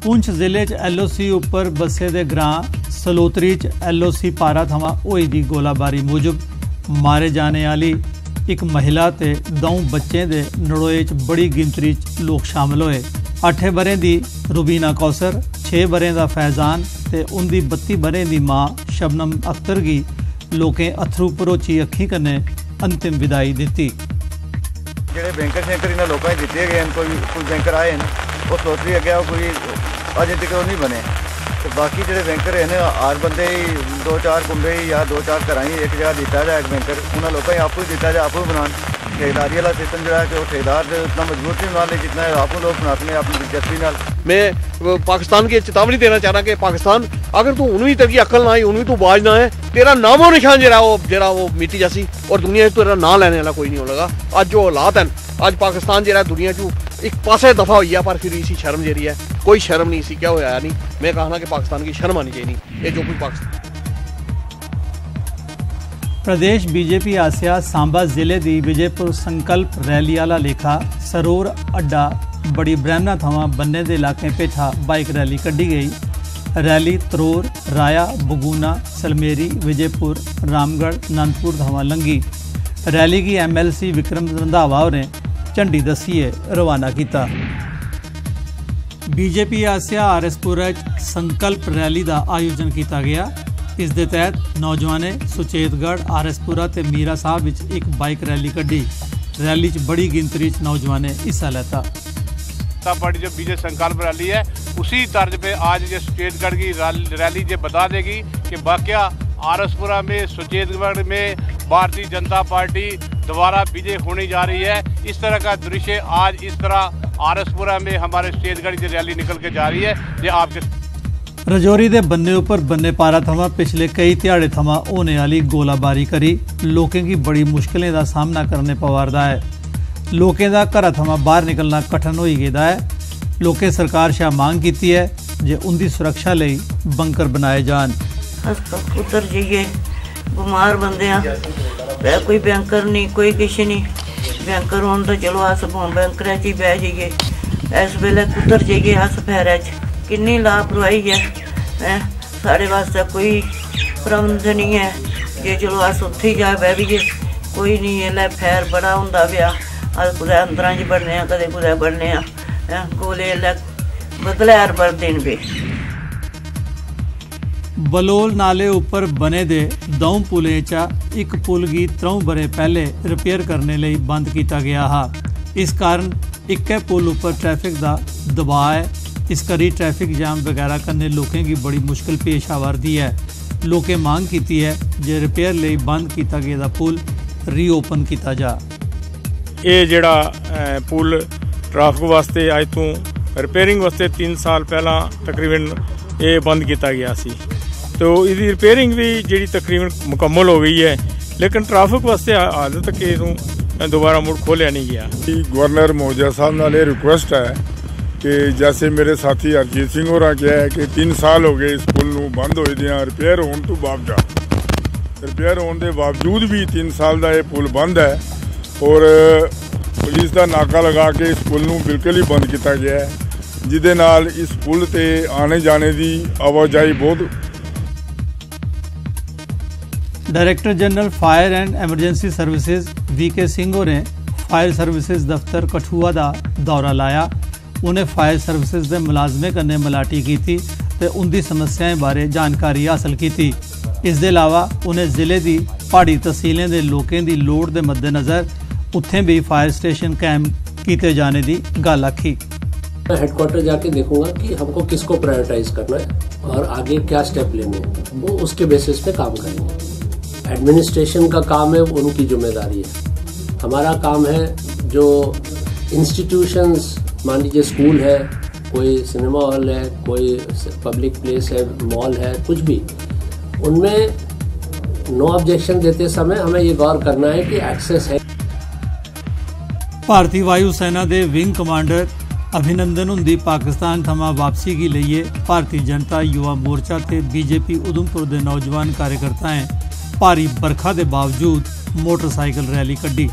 पुंछ जिले च LOC उपर बसे दे ग्रां सलोतरी च LOC पारा थमां होई दी गोलाबारी मूजब मारे जाने वाली एक महिला ते 2 बच्चें दे नड़ोए च बड़ी गिनतरी च लोग शामिल होए। 8 बरें दी रुबीना कौसर, 6 बरें दा फैजान ते उंदी 32 बरें दी मां शबनम अख्तर गी लोकें अथरू भरोची अखीं कन्नै अंतिम विदाई दित्ती। ਜਿਹੜੇ ਬੈਂਕਰ ਸ਼ੈਂਕਰ ਇਹਨਾਂ ਲੋਕਾਂ ਨੂੰ ਦਿੱਤੇ ਗਏ ਹਨ, ਕੋਈ ਬੈਂਕਰ ਆਏ ਨੇ ਉਹ ਸੋਚ ਰਹੀ ਅੱਗੇ ਕੋਈ ਅਜੇ ਤੱਕ ਉਹ ਨਹੀਂ ਬਣੇ ਤੇ ਬਾਕੀ ਜਿਹੜੇ ਬੈਂਕਰ ਨੇ ਆਰ ਬੰਦੇ 2-4 ਕੁੰਬੇ ਜਾਂ 2-4 ਘਰਾਂ ਹੀ ਇੱਕ ਜਗ੍ਹਾ ਦਿੱਤਾ ਜਾਏ ਇੱਕ ਬੈਂਕਰ ਉਹਨਾਂ ਲੋਕਾਂ ਨੂੰ ਆਪੂ ਦਿੱਤਾ ਜਾਏ ਆਪੂ ਬਣਾਉਣ। ठेकेदारी वाला सिस्टम जो है कि वो ठेकेदार उतना मजबूत नहीं बना ले जितना आपको लोग बनाते हैं अपनी दिलचस्पी नाल। मैं पाकिस्तान की चेतावनी देना चाह रहा कि पाकिस्तान अगर तू उन्हीं तेरी अकल ना आई उन्हीं तू बाज ना है तेरा नामो निशान जरा वो मिट्टी जैसी और दुनिया तेरा ना लेने वाला कोई नहीं होगा। अज जो हालात हैं अज पाकिस्तान जरा दुनिया चू एक पासे दफा हुई है पर फिर इसी शर्म जी है कोई शर्म नहीं इसी क्या होया नहीं। मैं कहना कि पाकिस्तान की शर्म आनी चाहिए ये जो कोई पाकिस्तान। प्रदेश बीजेपी आसिया सांबा जिले की विजयपुर संकल्प रैली वाला लेखा सरोर अड्डा बड़ी ब्रह्मना थमां बन्ने के इलाके पेठा बाइक रैली कड्ढी गई। रैली तरोर, राया, बगूना, सलमेरी, विजयपुर, रामगढ़, नंदपुर थमां लंघी। रैली की MLC विक्रम रंधावा ने झंडी दस्सिए रवाना किया। बीजेपी आसिया RS-पुरा संकल्प रैली का आयोजन किया गया। इस दे तहत नौजवाने सुचेतगढ़, RS-पुरा ते मीरा साहब विच एक बाइक रैली कड्ढी। रैली च बड़ी गिनतरी च नौजवाने हिस्सा लेता। पार्टी जो बीजेपी संकल्प रैली है उसी तर्ज पे आज जो सुचेतगढ़ की रैली जो बता देगी कि वाकया RS-पुरा में सुचेतगढ़ में भारतीय जनता पार्टी दोबारा विजय होने जा रही है। इस तरह का दृश्य आज इस तरह RS-पुरा में हमारे सुचेतगढ़ की रैली निकल के जा रही है। ये आपके रजौरी दे बन्ने उपर बन्ने पारा थमां पिछले कई ध्याड़े थमां होने वाली गोलाबारी करी लोकें की बड़ी मुश्किलें का सामना करने पवारदा है। लोकें दा घरा थमां बाहर निकलना कठिन होई गेदा है। लोकें सरकार शा मांग की है जे उनकी सुरक्षा लई बंकर बनाए जान। उतर जाइए बीमार बंदे आ कोई बैंकर नहीं कोई किश नहीं बैंकर होने तो चलो अस बैंकर च ही बह जाइए इस वेले कुतर जाइए अस पैर च किन्नी लापरवाही है साढ़े वास्ते कोई प्रबंध नहीं है जे चलो अस उत्थे ही जा बैठिए कोई नहीं है लै फैर बड़ा होंदा पिया अस कुदै अंदरां च बढ़ने कदे कुदै बढ़ने कोले लै बदले हर बर दिन पे। बलोल नाले उपर बने दे 2 पुलें चा एक पुल गी 3 बरे पहले रिपेयर करने लई बंद किया गया हा। इस कारण इक्कै पुल उपर ट्रैफिक का दबाव है। इस करी ट्रैफिक जाम वगैरह करने लोगों की बड़ी मुश्किल पेश आवर्दी है। लोकें मांग की है जे रिपेयर लई बंद किया गया पुल रीओपन किया जा। ये जिहड़ा पुल ट्रैफिक वास्ते अज तो रिपेयरिंग वास्ते 3 साल पहला तकरीबन ये बंद किया गया सी तो इसकी रिपेयरिंग भी जी तकरीबन मुकम्मल हो गई है लेकिन ट्रैफिक वास्ते हाल तक ये दोबारा मुड़ खोलिया नहीं गया। गवर्नर मौजूदा साहब नाल रिक्वेस्ट है कि जैसे मेरे साथी हरजीत सिंह होरा कहा है कि 3 साल हो गए इस पुल नूं बंद होए दियां रिपेयर होने तो रिपेयर होने के बावजूद भी 3 साल का यह पुल बंद है और पुलिस का नाका लगा के इस पुल नूं बिल्कुल ही बंद किया गया है जिदे नाल इस पुल ते आने जाने की आवाजाही बहुत। Director general fire and emergency services VK Singh ने फायर सर्विसेज दफ्तर कठुआ का दौरा लाया। उन्हें फायर सर्विसेज के मुलाजमें कन्नै मलाटी की ते उनकी समस्याएं बारे जानकारी हासिल की। इस दे अलावा उन्हें जिले की पहाड़ी तहसीलें के लोगों की लोड़ के मद्देनज़र उत्थे भी फायर स्टेशन कायम किए जाने की गल आखी। मैं हेडक्वार्टर जाके देखूंगा कि हमको किसको प्रायोरिटाइज करना है और आगे क्या स्टेप लेने हैं वो उसके बेसिस पे काम करेंगे। एडमिनिस्ट्रेशन का काम है उनकी जिम्मेदारी है। हमारा काम है जो इंस्टीट्यूशंस मान लीजिए स्कूल है कोई सिनेमा हॉल है कोई पब्लिक प्लेस है मॉल है कुछ भी उनमें नो ऑब्जेक्शन देते समय हमें ये गौर करना है कि एक्सेस है। भारतीय वायु सेना के विंग कमांडर अभिनंदन हुंदी पाकिस्तान थमां वापसी की लिए भारतीय जनता युवा मोर्चा ते BJP उधमपुर के नौजवान कार्यकर्ताएं भारी बरखा के बावजूद मोटरसाइकिल रैली कड्ढी।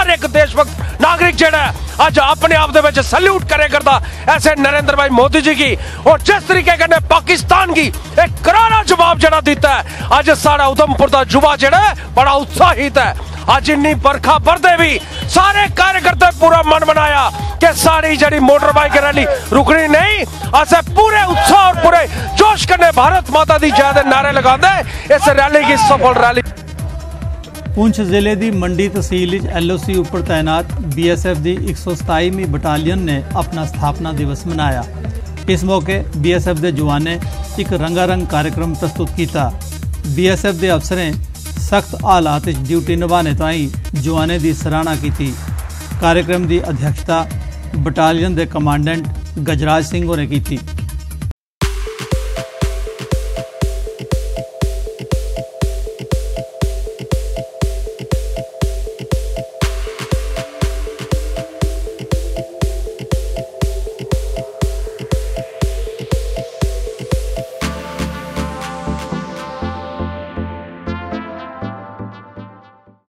हर एक देशभक्त नागरिक जेड़ा अज अपने आप दे विच सैल्यूट करे करदा ऐसे नरेंद्र भाई मोदी जी की। और जिस तरीके कन्नै पाकिस्तान की एक करारा जवाब जेड़ा दिता है, अज सारा उधमपुर दा युवा जेड़ा बड़ा उत्साहित है। अज इन्नी बरखा बरदे भी सारे कार्यकर्ता पूरा मन बनाया कि सारी जड़ी मोटर बाइक रैली रुकनी नहीं, असें पूरे उत्साह और पूरे जोश कन्नै भारत माता दी जय दे नारे लगांदे इस रैली की सफल रैली। पुंछ जिले की मंडी तहसील LOC उपर तैनात BSF की 127वीं बटालियन ने अपना स्थापना दिवस मनाया। इस मौके BSF के जवाने एक रंगारंग कार्यक्रम प्रस्तुत किया। BSF के अफसरें सख्त हालात ड्यूटी निभाने ताई जवाने की सराहना की। कार्यक्रम की अध्यक्षता बटालियन के कमांडेंट गजराज सिंह होरें की।